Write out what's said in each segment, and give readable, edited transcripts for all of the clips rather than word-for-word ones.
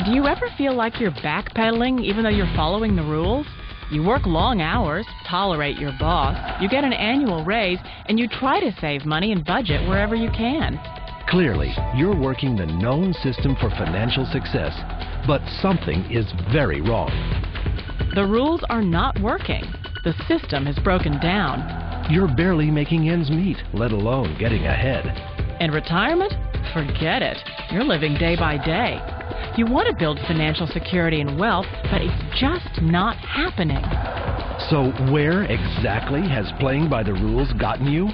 Do you ever feel like you're backpedaling even though you're following the rules? You work long hours, tolerate your boss, you get an annual raise, and you try to save money and budget wherever you can. Clearly, you're working the known system for financial success, but something is very wrong. The rules are not working. The system has broken down. You're barely making ends meet, let alone getting ahead. And retirement? Forget it. You're living day by day. You want to build financial security and wealth, but it's just not happening. So where exactly has playing by the rules gotten you?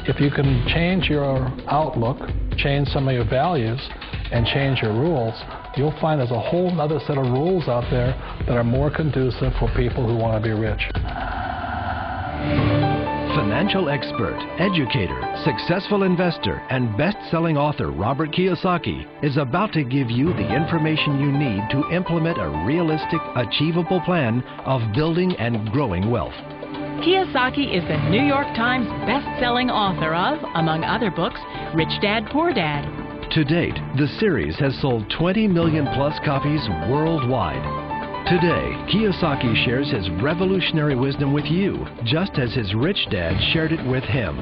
If you can change your outlook, change some of your values, and change your rules, you'll find there's a whole other set of rules out there that are more conducive for people who want to be rich. Financial expert, educator, successful investor, and best-selling author Robert Kiyosaki is about to give you the information you need to implement a realistic, achievable plan of building and growing wealth. Kiyosaki is the New York Times best-selling author of, among other books, Rich Dad, Poor Dad. To date, the series has sold 20 million plus copies worldwide. Today, Kiyosaki shares his revolutionary wisdom with you, just as his rich dad shared it with him.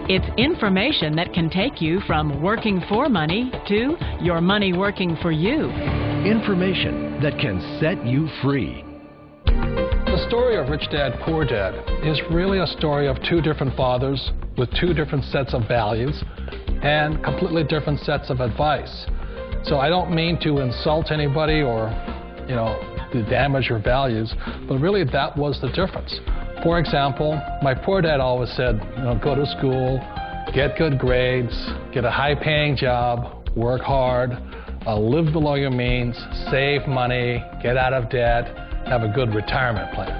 It's information that can take you from working for money to your money working for you. Information that can set you free. The story of Rich Dad, Poor Dad is really a story of two different fathers with two different sets of values and completely different sets of advice. So I don't mean to insult anybody or, to damage your values, but really that was the difference. For example, my poor dad always said, go to school, get good grades, get a high-paying job, work hard, live below your means, save money, get out of debt, have a good retirement plan.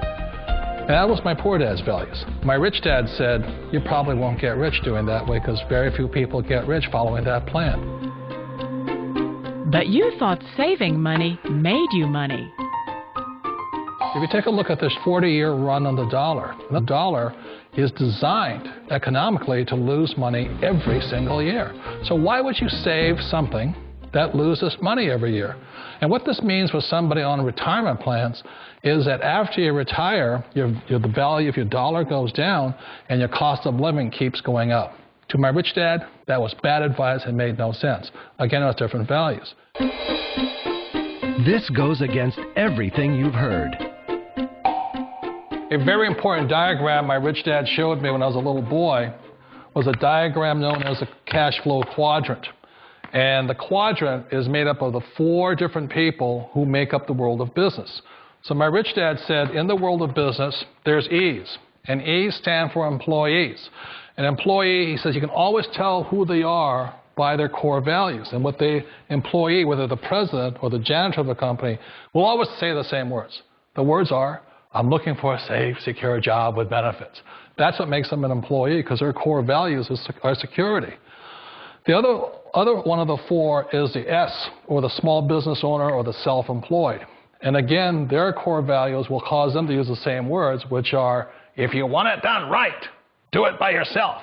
And that was my poor dad's values. My rich dad said, you probably won't get rich doing that way because very few people get rich following that plan. But you thought saving money made you money. If you take a look at this 40-year run on the dollar is designed economically to lose money every single year. So why would you save something that loses money every year? And what this means for somebody on retirement plans is that after you retire, the value of your dollar goes down and your cost of living keeps going up. To my rich dad, that was bad advice and made no sense. Again, it was different values. This goes against everything you've heard. A very important diagram my rich dad showed me when I was a little boy was a diagram known as a cash flow quadrant. And the quadrant is made up of the 4 different people who make up the world of business. So my rich dad said, in the world of business, there's E's. And E's stand for employees. An employee, he says, you can always tell who they are by their core values. And what the employee, whether the president or the janitor of the company, will always say the same words. The words are, I'm looking for a safe, secure job with benefits. That's what makes them an employee, because their core values are security. The other one of the 4 is the S, or the small business owner or the self-employed. And again, their core values will cause them to use the same words, which are, if you want it done right, do it by yourself.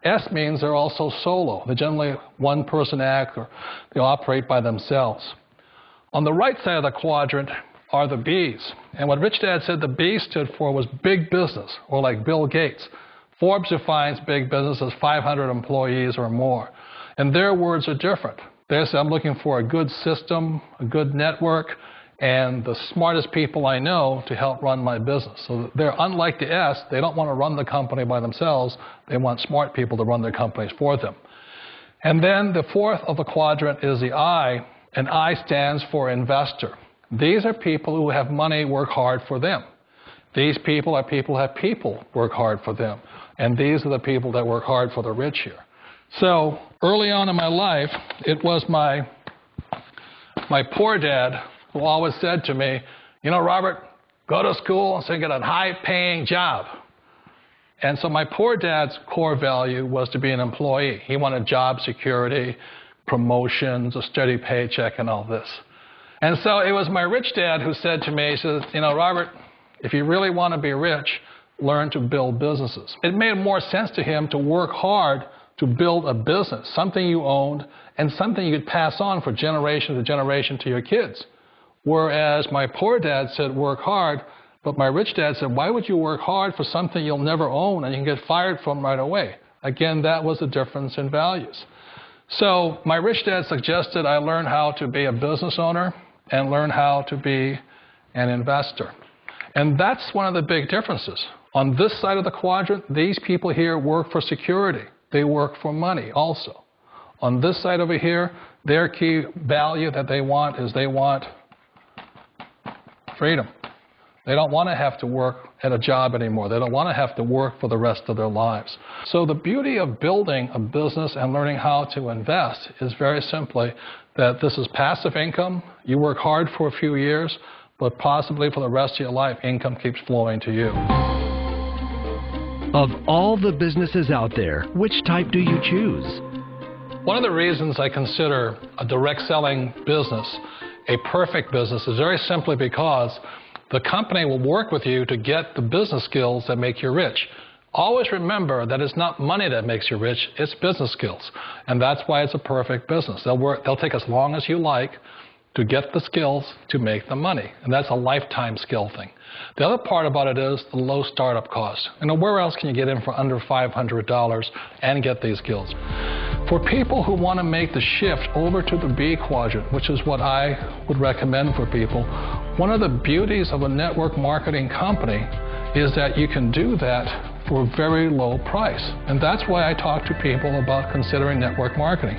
S means they're also solo. They're generally one-person act, or they operate by themselves. On the right side of the quadrant are the B's. And what Rich Dad said the B stood for was big business, or like Bill Gates. Forbes defines big business as 500 employees or more. And their words are different. They say, I'm looking for a good system, a good network, and the smartest people I know to help run my business. So they're unlike the S. They don't want to run the company by themselves. They want smart people to run their companies for them. And then the 4th of the quadrant is the I, and I stands for investor. These are people who have money work hard for them. These people are people who have people work hard for them. And these are the people that work hard for the rich here. So early on in my life, it was my poor dad who always said to me, Robert, go to school and so get a high-paying job. And so my poor dad's core value was to be an employee. He wanted job security, promotions, a steady paycheck, and all this. And so it was my rich dad who said to me, he says, Robert, if you really want to be rich, learn to build businesses. It made more sense to him to work hard to build a business, something you owned and something you could pass on for generation to generation to your kids. Whereas my poor dad said, work hard, but my rich dad said, why would you work hard for something you'll never own and you can get fired from right away? Again, that was the difference in values. So my rich dad suggested I learn how to be a business owner and learn how to be an investor. And that's one of the big differences. On this side of the quadrant, these people here work for security. They work for money also. On this side over here, their key value that they want is they want freedom. They don't want to have to work at a job anymore. They don't want to have to work for the rest of their lives. So the beauty of building a business and learning how to invest is very simply that this is passive income. You work hard for a few years, but possibly for the rest of your life, income keeps flowing to you. Of all the businesses out there, which type do you choose? One of the reasons I consider a direct selling business a perfect business is very simply because the company will work with you to get the business skills that make you rich. Always remember that it's not money that makes you rich, it's business skills. And that's why it's a perfect business. They'll take as long as you like to get the skills to make the money. And that's a lifetime skill thing. The other part about it is the low startup cost. Where else can you get in for under $500 and get these skills? For people who want to make the shift over to the B quadrant, which is what I would recommend for people, one of the beauties of a network marketing company is that you can do that for a very low price. And that's why I talk to people about considering network marketing.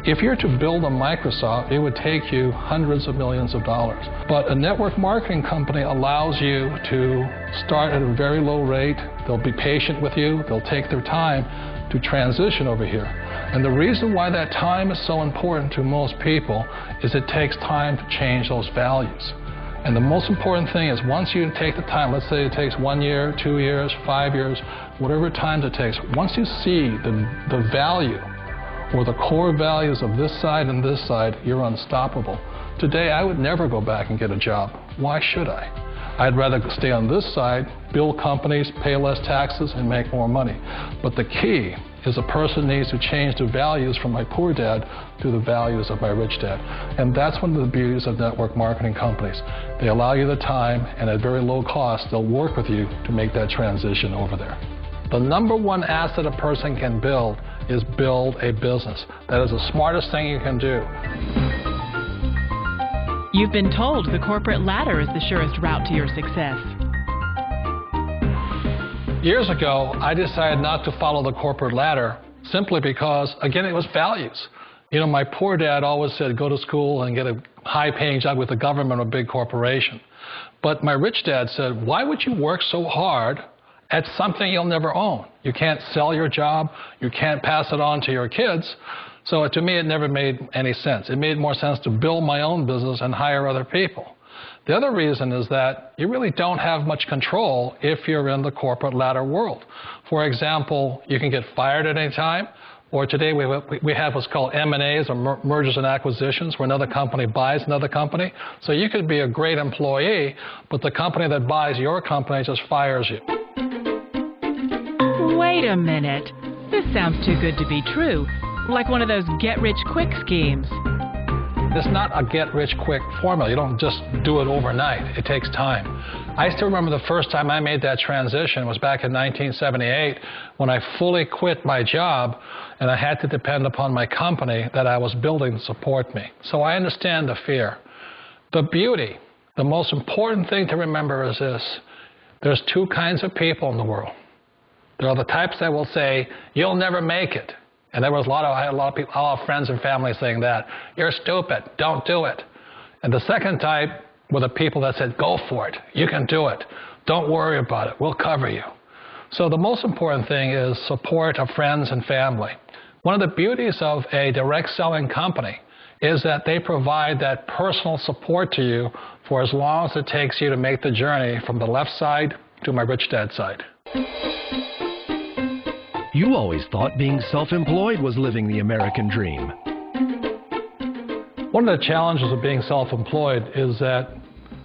If you're to build a Microsoft, it would take you hundreds of millions of dollars. But a network marketing company allows you to start at a very low rate. They'll be patient with you. They'll take their time to transition over here. And the reason why that time is so important to most people is it takes time to change those values. And the most important thing is once you take the time, let's say it takes 1 year, 2 years, 5 years, whatever time it takes, once you see the value or the core values of this side and this side, you're unstoppable. Today, I would never go back and get a job. Why should I? I'd rather stay on this side, build companies, pay less taxes, and make more money. But the key is a person needs to change the values from my poor dad to the values of my rich dad. And that's one of the beauties of network marketing companies. They allow you the time, and at very low cost, they'll work with you to make that transition over there. The number one asset a person can build is build a business. That is the smartest thing you can do. You've been told the corporate ladder is the surest route to your success. Years ago, I decided not to follow the corporate ladder simply because, again, it was values. My poor dad always said, go to school and get a high-paying job with the government or a big corporation. But my rich dad said, why would you work so hard at something you'll never own? You can't sell your job. You can't pass it on to your kids. So to me, it never made any sense. It made more sense to build my own business and hire other people. The other reason is that you really don't have much control if you're in the corporate ladder world. For example, you can get fired at any time, or today we have what's called M&As, or mergers and acquisitions, where another company buys another company. So you could be a great employee, but the company that buys your company just fires you. Wait a minute. This sounds too good to be true. Like one of those get-rich-quick schemes. It's not a get-rich-quick formula. You don't just do it overnight. It takes time. I still remember the first time I made that transition was back in 1978 when I fully quit my job and I had to depend upon my company that I was building to support me. So I understand the fear. The beauty, the most important thing to remember is this. There's two kinds of people in the world. There are the types that will say, you'll never make it. And there was I had a lot of people, all friends and family saying that. You're stupid. Don't do it. And the second type were the people that said, go for it. You can do it. Don't worry about it. We'll cover you. So the most important thing is support of friends and family. One of the beauties of a direct selling company is that they provide that personal support to you for as long as it takes you to make the journey from the left side to my rich dad side. You always thought being self-employed was living the American dream. One of the challenges of being self-employed is that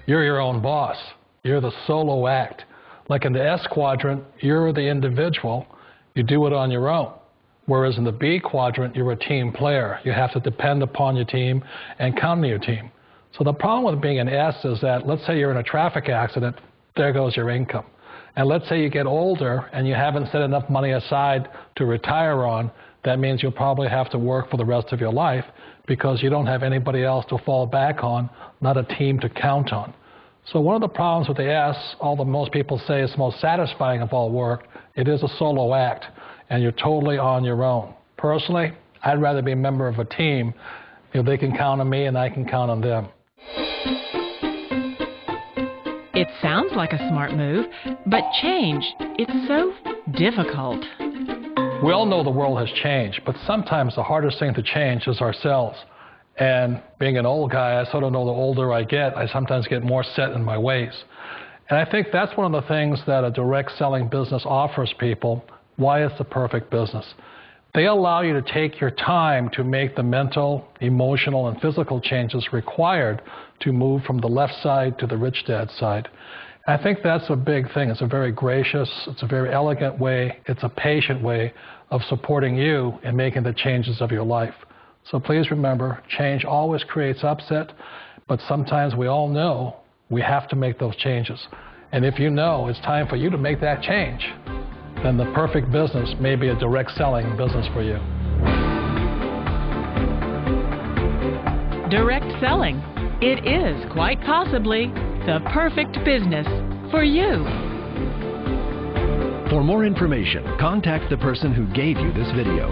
you're your own boss. You're the solo act. Like in the S quadrant, you're the individual. You do it on your own. Whereas in the B quadrant, you're a team player. You have to depend upon your team and count on your team. So the problem with being an S is that, let's say you're in a traffic accident, there goes your income. And let's say you get older and you haven't set enough money aside to retire on, that means you'll probably have to work for the rest of your life because you don't have anybody else to fall back on, not a team to count on. So one of the problems with the S, although most people say it's the most satisfying of all work, it is a solo act, and you're totally on your own. Personally, I'd rather be a member of a team. They can count on me and I can count on them. It sounds like a smart move, but change, it's so difficult. We all know the world has changed, but sometimes the hardest thing to change is ourselves. And being an old guy, I sort of know the older I get, I sometimes get more set in my ways. And I think that's one of the things that a direct selling business offers people, why it's the perfect business. They allow you to take your time to make the mental, emotional, and physical changes required to move from the left side to the rich dad side. I think that's a big thing. It's a very gracious, it's a very elegant way, it's a patient way of supporting you in making the changes of your life. So please remember, change always creates upset, but sometimes we all know we have to make those changes. And if you know it's time for you to make that change, then the perfect business may be a direct selling business for you. Direct selling. It is quite possibly the perfect business for you. For more information, contact the person who gave you this video.